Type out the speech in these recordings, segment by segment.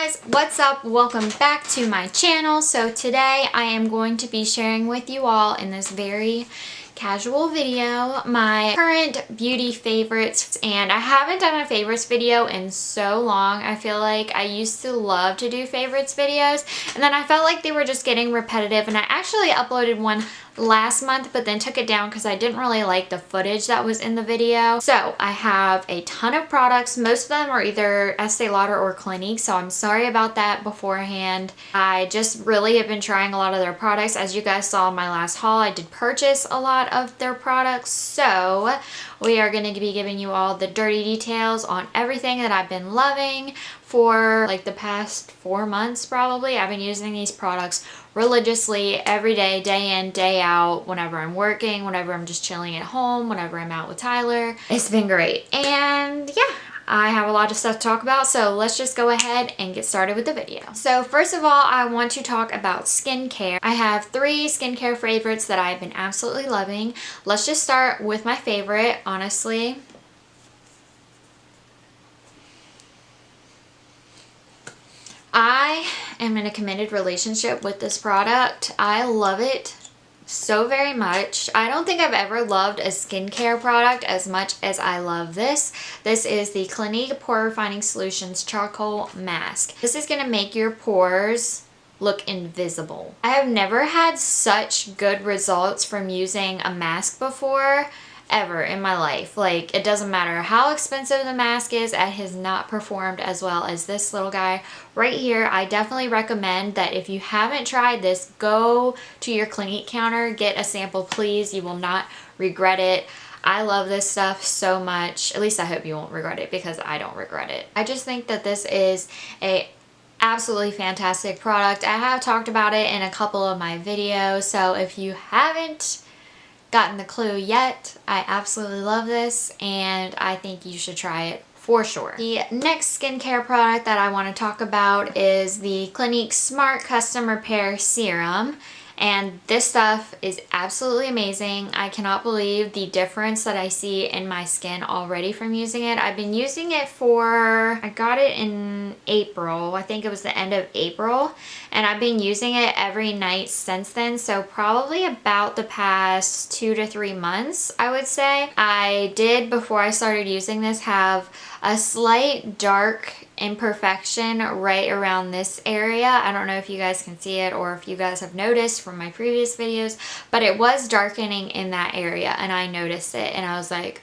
guys, what's up? Welcome back to my channel. So today I am going to be sharing with you all in this very casual video my current beauty favorites, and I haven't done a favorites video in so long. I feel like I used to love to do favorites videos, and then I felt like they were just getting repetitive, and I actually uploaded one last month but then took it down because I didn't really like the footage that was in the video. So I have a ton of products. Most of them are either Estee Lauder or Clinique, so I'm sorry about that beforehand. I just really have been trying a lot of their products. As you guys saw in my last haul, I did purchase a lot of their products, so we are going to be giving you all the dirty details on everything that I've been loving for like the past 4 months probably. I've been using these products religiously every day, day in, day out, whenever I'm working, whenever I'm just chilling at home, whenever I'm out with Tyler. It's been great. And yeah, I have a lot of stuff to talk about, so let's just go ahead and get started with the video. So first of all, I want to talk about skincare. I have 3 skincare favorites that I've been absolutely loving. Let's just start with my favorite, honestly. I am in a committed relationship with this product. I love it so very much. I don't think I've ever loved a skincare product as much as I love this. This is the Clinique Pore Refining Solutions Charcoal Mask. This is going to make your pores look invisible. I have never had such good results from using a mask before, ever in my life. Like, it doesn't matter how expensive the mask is, it has not performed as well as this little guy right here. I definitely recommend that if you haven't tried this, go to your Clinique counter, get a sample please. You will not regret it. I love this stuff so much. At least I hope you won't regret it, because I don't regret it. I just think that this is a absolutely fantastic product. I have talked about it in a couple of my videos, so if you haven't gotten the clue yet, I absolutely love this and I think you should try it for sure. The next skincare product that I want to talk about is the Clinique Smart Custom Repair Serum. And this stuff is absolutely amazing. I cannot believe the difference that I see in my skin already from using it. I've been using it I got it in April. I think it was the end of April. And I've been using it every night since then. So probably about the past 2 to 3 months, I would say. I did, before I started using this, have a slight dark imperfection right around this area. I don't know if you guys can see it or if you guys have noticed from my previous videos, but it was darkening in that area and I noticed it and I was like,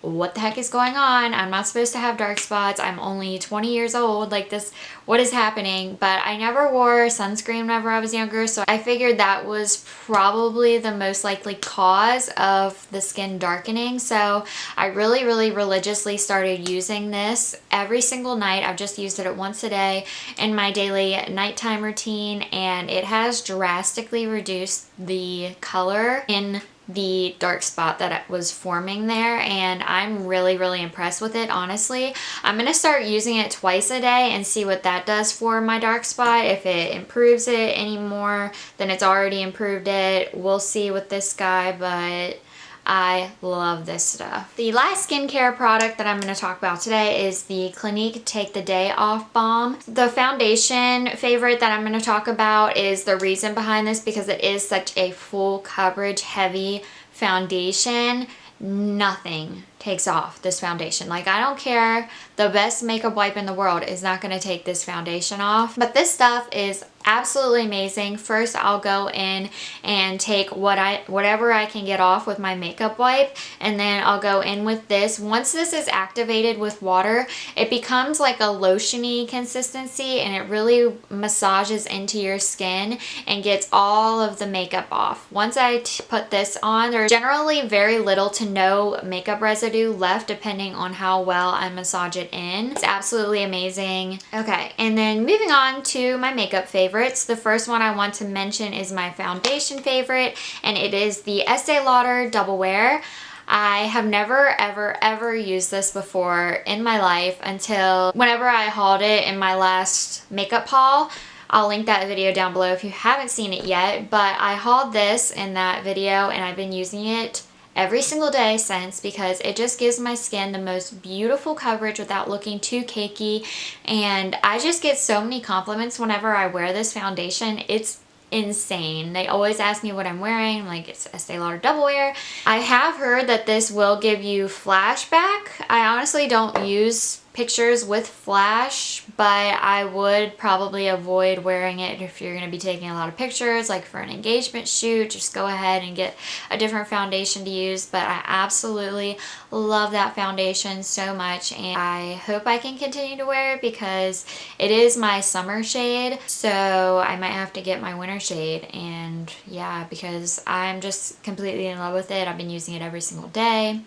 what the heck is going on? I'm not supposed to have dark spots. I'm only 20 years old. Like, this, what is happening? But I never wore sunscreen whenever I was younger, so I figured that was probably the most likely cause of the skin darkening. So I really religiously started using this every single night. I've just used it once a day in my daily nighttime routine, and it has drastically reduced the color in the dark spot that was forming there, and I'm really impressed with it, honestly. I'm gonna start using it twice a day and see what that does for my dark spot. If it improves it any more than it's already improved it, we'll see with this guy, but I love this stuff. The last skincare product that I'm going to talk about today is the Clinique Take the Day Off Balm. The foundation favorite that I'm going to talk about is the reason behind this, because it is such a full coverage heavy foundation. Nothing takes off this foundation. Like, I don't care, the best makeup wipe in the world is not going to take this foundation off. But this stuff is absolutely amazing. First, I'll go in and take whatever I can get off with my makeup wipe, and then I'll go in with this. Once this is activated with water, it becomes like a lotiony consistency, and it really massages into your skin and gets all of the makeup off. Once I put this on, there's generally very little to no makeup residue left, depending on how well I massage it in. It's absolutely amazing. Okay, and then moving on to my makeup favorites. The first one I want to mention is my foundation favorite, and it is the Estee Lauder Double Wear. I have never ever used this before in my life until whenever I hauled it in my last makeup haul. I'll link that video down below if you haven't seen it yet, but I hauled this in that video and I've been using it every single day since, because it just gives my skin the most beautiful coverage without looking too cakey. And I just get so many compliments whenever I wear this foundation. It's insane. They always ask me what I'm wearing. I'm like, it's Estee Lauder Double Wear. I have heard that this will give you flashback. I honestly don't use pictures with flash, but I would probably avoid wearing it if you're going to be taking a lot of pictures, like for an engagement shoot. Just go ahead and get a different foundation to use. But I absolutely love that foundation so much, and I hope I can continue to wear it because it is my summer shade, so I might have to get my winter shade. And yeah, because I'm just completely in love with it. I've been using it every single day.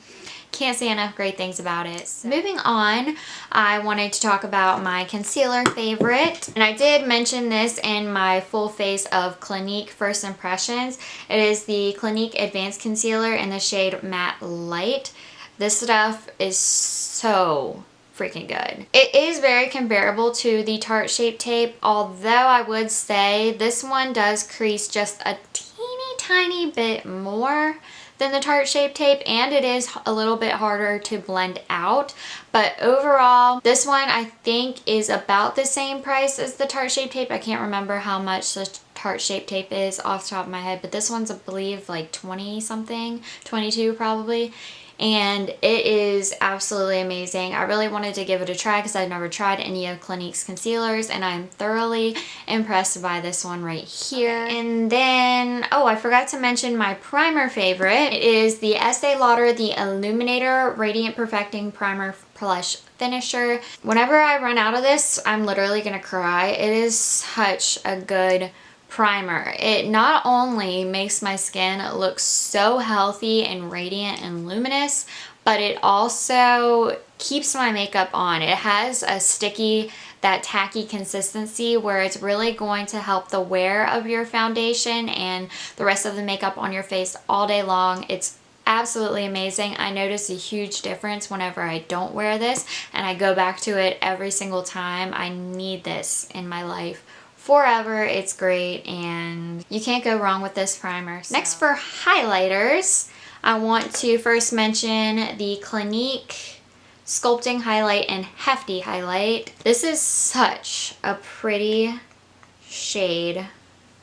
Can't say enough great things about it. So moving on, I wanted to talk about my concealer favorite. And I did mention this in my full face of Clinique First Impressions. It is the Clinique Advanced Concealer in the shade Matte Light. This stuff is so freaking good. It is very comparable to the Tarte Shape Tape, although I would say this one does crease just a teeny tiny bit more than the Tarte Shape Tape, and it is a little bit harder to blend out. But overall, this one I think is about the same price as the Tarte Shape Tape. I can't remember how much the Tarte Shape Tape is off the top of my head, but this one's I believe like 20 something, 22 probably. And it is absolutely amazing. I really wanted to give it a try because I've never tried any of Clinique's concealers, and I'm thoroughly impressed by this one right here. And then, oh, I forgot to mention my primer favorite. It is the Estee Lauder The Illuminator Radiant Perfecting Primer Plush Finisher. Whenever I run out of this, I'm literally gonna cry. It is such a good primer. It not only makes my skin look so healthy and radiant and luminous, but it also keeps my makeup on. It has a sticky, that tacky consistency where it's really going to help the wear of your foundation and the rest of the makeup on your face all day long. It's absolutely amazing. I notice a huge difference whenever I don't wear this, and I go back to it every single time. I need this in my life forever. It's great, and you can't go wrong with this primer. So. Next, for highlighters, I want to first mention the Clinique Sculpting Highlight and Hefty Highlight. This is such a pretty shade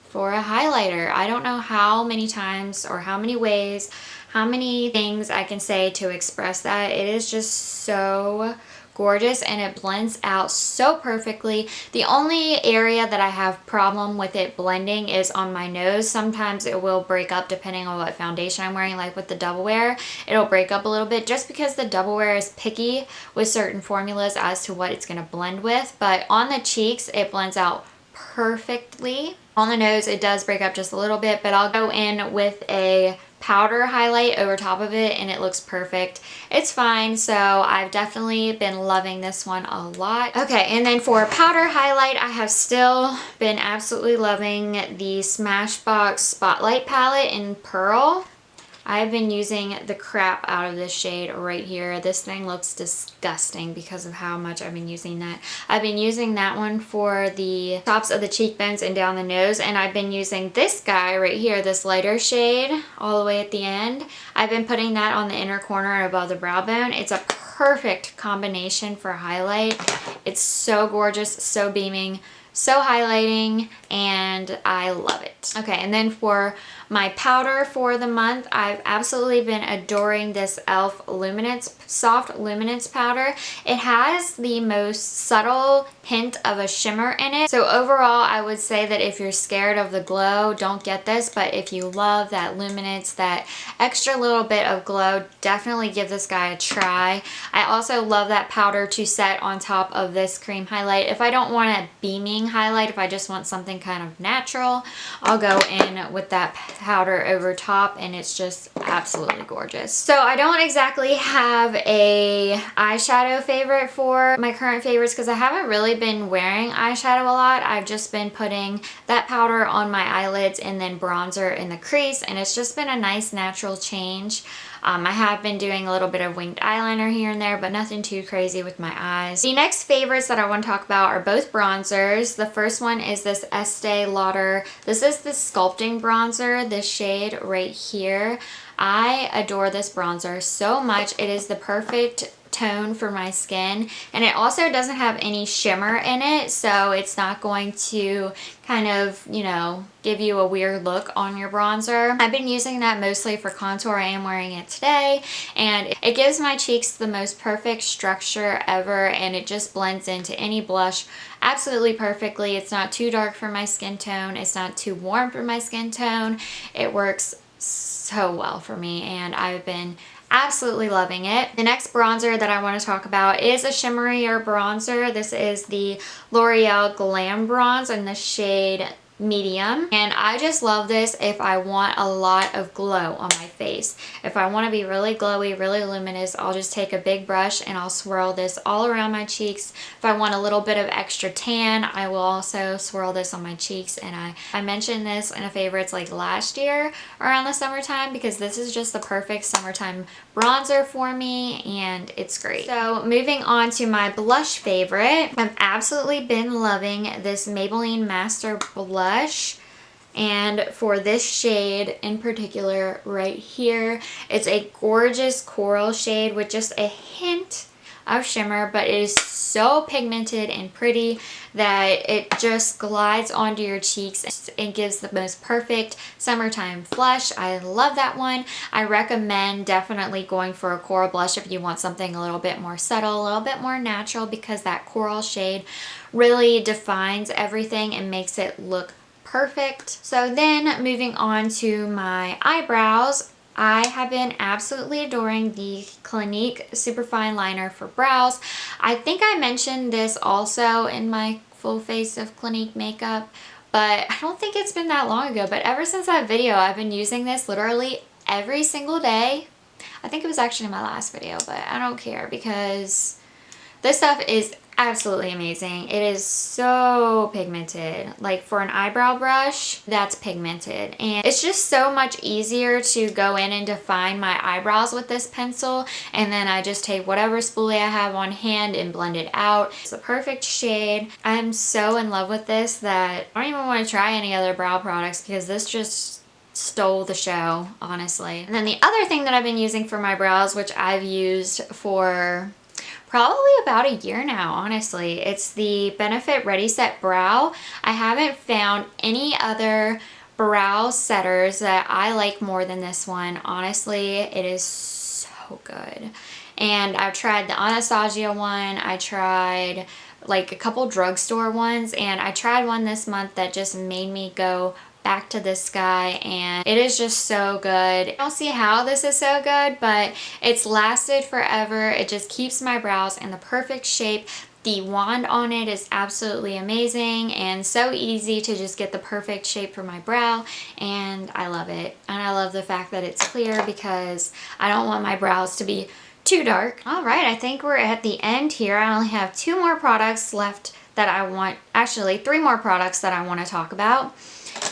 for a highlighter. I don't know how many times or how many ways, how many things I can say to express that. It is just so gorgeous, and it blends out so perfectly. The only area that I have problem with it blending is on my nose. Sometimes it will break up depending on what foundation I'm wearing, like with the Double Wear. It'll break up a little bit just because the Double Wear is picky with certain formulas as to what it's going to blend with. But on the cheeks, it blends out perfectly. On the nose, it does break up just a little bit, but I'll go in with a powder highlight over top of it and it looks perfect. It's fine, so I've definitely been loving this one a lot. Okay, and then for powder highlight, I have still been absolutely loving the Smashbox Spotlight palette in Pearl. I've been using the crap out of this shade right here. This thing looks disgusting because of how much I've been using that. I've been using that one for the tops of the cheekbones and down the nose, and I've been using this guy right here, this lighter shade, all the way at the end. I've been putting that on the inner corner and above the brow bone. It's a perfect combination for highlight. It's so gorgeous, so beaming, so highlighting, and I love it. Okay, and then for my powder for the month, I've absolutely been adoring this e.l.f. Luminance, Soft Luminance powder. It has the most subtle hint of a shimmer in it. So overall, I would say that if you're scared of the glow, don't get this. But if you love that luminance, that extra little bit of glow, definitely give this guy a try. I also love that powder to set on top of this cream highlight. If I don't want a beaming highlight, if I just want something kind of natural, I'll go in with that powder over top, and it's just absolutely gorgeous. So I don't exactly have a eyeshadow favorite for my current favorites because I haven't really been wearing eyeshadow a lot. I've just been putting that powder on my eyelids and then bronzer in the crease, and it's just been a nice natural change. I have been doing a little bit of winged eyeliner here and there, but nothing too crazy with my eyes. The next favorites that I want to talk about are both bronzers. The first one is this Estee Lauder. This is the Sculpting Bronzer, this shade right here. I adore this bronzer so much. It is the perfect tone for my skin, and it also doesn't have any shimmer in it, so it's not going to kind of, you know, give you a weird look on your bronzer. I've been using that mostly for contour. I am wearing it today, and it gives my cheeks the most perfect structure ever, and it just blends into any blush absolutely perfectly. It's not too dark for my skin tone, it's not too warm for my skin tone. It works so well for me, and I've been absolutely loving it. The next bronzer that I want to talk about is a shimmerier bronzer. This is the L'Oreal Glam Bronze in the shade medium, and I just love this if I want a lot of glow on my face. If I want to be really glowy, really luminous, I'll just take a big brush and I'll swirl this all around my cheeks. If I want a little bit of extra tan, I will also swirl this on my cheeks. And I mentioned this in a favorites like last year around the summertime, because this is just the perfect summertime bronzer for me, and it's great. So moving on to my blush favorite, I've absolutely been loving this Maybelline Master Blush. And for this shade in particular right here, it's a gorgeous coral shade with just a hint of shimmer, but it is so pigmented and pretty that it just glides onto your cheeks and gives the most perfect summertime flush. I love that one. I recommend definitely going for a coral blush if you want something a little bit more subtle, a little bit more natural, because that coral shade really defines everything and makes it look perfect. So then moving on to my eyebrows, I have been absolutely adoring the Clinique Superfine Liner for brows. I think I mentioned this also in my full face of Clinique makeup, but I don't think it's been that long ago. But ever since that video, I've been using this literally every single day. I think it was actually in my last video, but I don't care because this stuff is absolutely amazing. It is so pigmented. Like for an eyebrow brush, that's pigmented. And it's just so much easier to go in and define my eyebrows with this pencil. And then I just take whatever spoolie I have on hand and blend it out. It's the perfect shade. I'm so in love with this that I don't even want to try any other brow products, because this just stole the show, honestly. And then the other thing that I've been using for my brows, which I've used for probably about a year now, honestly. It's the Benefit Ready Set Brow. I haven't found any other brow setters that I like more than this one. Honestly, it is so good. And I've tried the Anastasia one. I tried like a couple drugstore ones, and I tried one this month that just made me go back to this guy, and it is just so good. I don't see how this is so good, but it's lasted forever. It just keeps my brows in the perfect shape. The wand on it is absolutely amazing and so easy to just get the perfect shape for my brow, and I love it. And I love the fact that it's clear, because I don't want my brows to be too dark. All right, I think we're at the end here. I only have 2 more products left that I want, actually 3 more products that I want to talk about.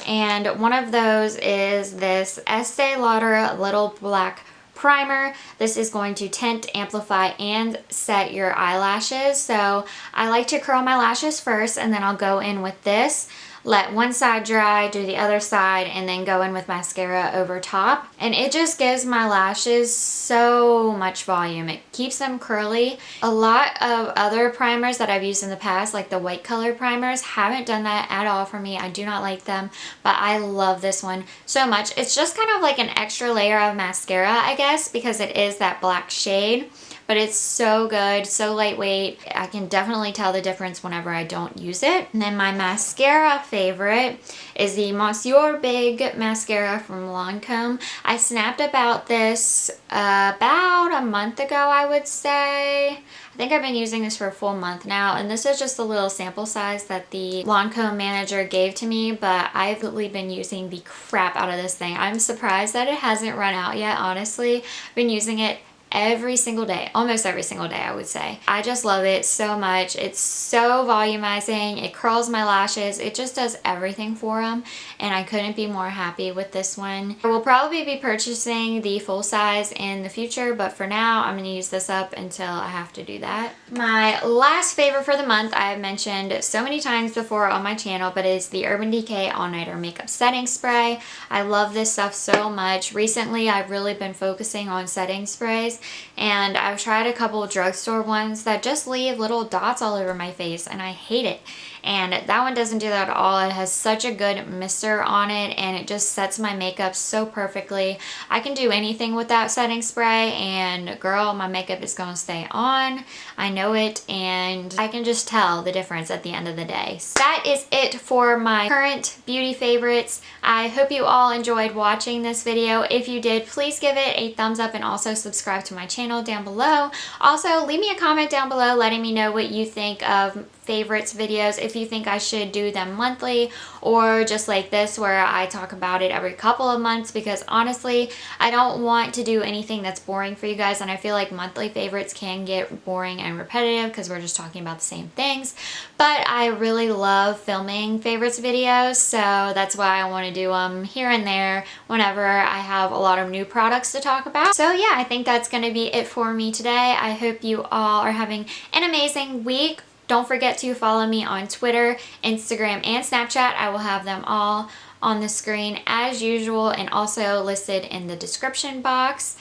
And one of those is this Estee Lauder Little Black Primer. This is going to tint, amplify, and set your eyelashes. So I like to curl my lashes first, and then I'll go in with this. Let one side dry, do the other side, and then go in with mascara over top. And it just gives my lashes so much volume. It keeps them curly. A lot of other primers that I've used in the past, like the white color primers, haven't done that at all for me. I do not like them, but I love this one so much. It's just kind of like an extra layer of mascara, I guess, because it is that black shade. But it's so good, so lightweight. I can definitely tell the difference whenever I don't use it. And then my mascara favorite is the Monsieur Big mascara from Lancome. I snapped about this about a month ago, I would say. I think I've been using this for a full month now, and this is just a little sample size that the Lancome manager gave to me, but I've really been using the crap out of this thing. I'm surprised that it hasn't run out yet, honestly. I've been using it every single day, almost every single day I would say. I just love it so much. It's so volumizing, it curls my lashes, it just does everything for them, and I couldn't be more happy with this one. I will probably be purchasing the full size in the future, but for now I'm going to use this up until I have to do that. My last favorite for the month I have mentioned so many times before on my channel, but is the Urban Decay All Nighter Makeup Setting Spray. I love this stuff so much. Recently I've really been focusing on setting sprays, and I've tried a couple of drugstore ones that just leave little dots all over my face, and I hate it. And that one doesn't do that at all. It has such a good mister on it, and it just sets my makeup so perfectly. I can do anything with that setting spray, and girl, my makeup is going to stay on. I know it, and I can just tell the difference at the end of the day. So that is it for my current beauty favorites. I hope you all enjoyed watching this video. If you did, please give it a thumbs up and also subscribe to my channel down below. Also, leave me a comment down below letting me know what you think of favorites videos, if you think I should do them monthly or just like this where I talk about it every couple of months, because honestly I don't want to do anything that's boring for you guys, and I feel like monthly favorites can get boring and repetitive because we're just talking about the same things. But I really love filming favorites videos, so that's why I want to do them here and there whenever I have a lot of new products to talk about. So yeah, I think that's going to be it for me today. I hope you all are having an amazing week. Don't forget to follow me on Twitter, Instagram, and Snapchat. I will have them all on the screen as usual and also listed in the description box.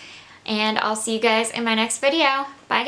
And I'll see you guys in my next video. Bye guys.